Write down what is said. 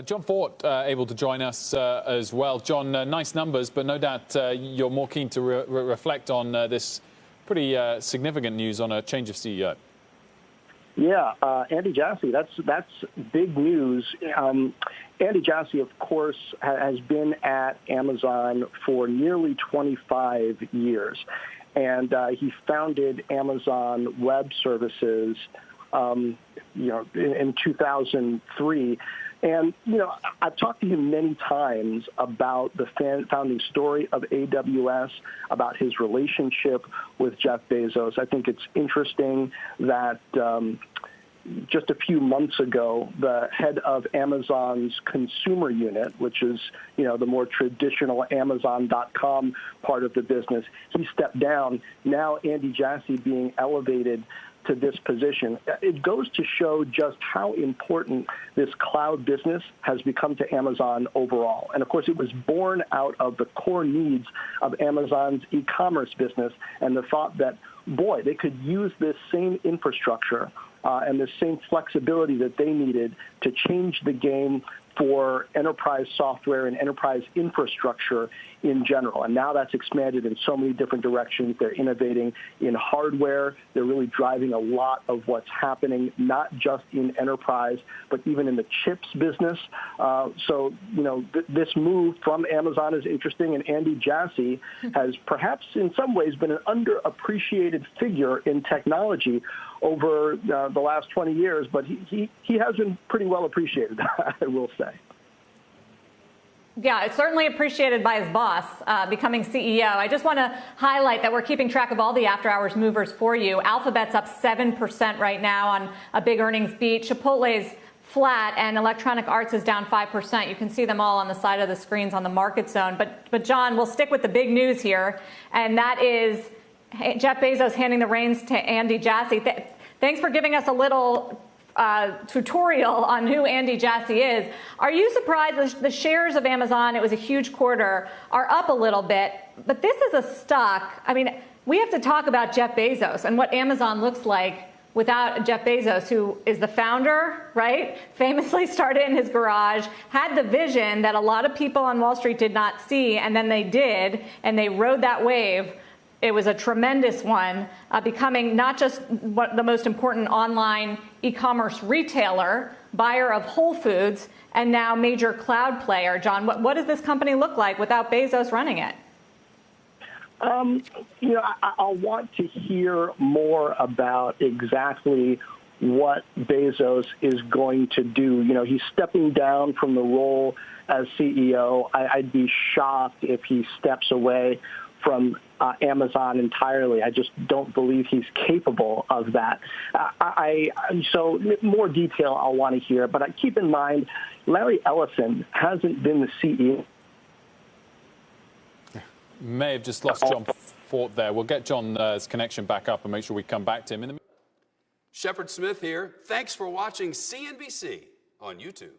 Jon Fortt able to join us as well. John, nice numbers, but no doubt you're more keen to reflect on this pretty significant news on a change of CEO. Yeah, Andy Jassy, that's big news. Andy Jassy, of course, has been at Amazon for nearly 25 years, and he founded Amazon Web Services, in 2003. And, I've talked to him many times about the founding story of AWS, about his relationship with Jeff Bezos. I think it's interesting that just a few months ago, the head of Amazon's consumer unit, which is, the more traditional Amazon.com part of the business, he stepped down. Now Andy Jassy being elevated to this position. It goes to show just how important this cloud business has become to Amazon overall. And of course, it was born out of the core needs of Amazon's e-commerce business and the thought that, boy, they could use this same infrastructure and the same flexibility that they needed to change the game for enterprise software and enterprise infrastructure in general. And now that's expanded in so many different directions. They're innovating in hardware. They're really driving a lot of what's happening, not just in enterprise, but even in the chips business. This move from Amazon is interesting, and Andy Jassy has perhaps in some ways been an underappreciated figure in technology over the last 20 years, but he has been pretty well appreciated, I will say. Yeah, it's certainly appreciated by his boss, becoming CEO. I just want to highlight that we're keeping track of all the after-hours movers for you. Alphabet's up 7% right now on a big earnings beat. Chipotle's flat, and Electronic Arts is down 5%. You can see them all on the side of the screens on the market zone. But John, we'll stick with the big news here, and that is Jeff Bezos handing the reins to Andy Jassy. Thanks for giving us a little tutorial on who Andy Jassy is. Are you surprised the shares of Amazon, it was a huge quarter, are up a little bit, but this is a stock. I mean, we have to talk about Jeff Bezos and what Amazon looks like without Jeff Bezos, who is the founder, right? Famously started in his garage, had the vision that a lot of people on Wall Street did not see, and then they did, and they rode that wave. It was a tremendous one, becoming not just the most important online e-commerce retailer, buyer of Whole Foods, and now major cloud player. John, what does this company look like without Bezos running it? I'll want to hear more about exactly what Bezos is going to do. He's stepping down from the role as CEO. I'd be shocked if he steps away from Amazon entirely. I just don't believe he's capable of that. So more detail I'll want to hear, but keep in mind, Larry Ellison hasn't been the CEO. May have just lost Jon Fortt there. We'll get John's connection back up and make sure we come back to him. Shepard Smith here. Thanks for watching CNBC on YouTube.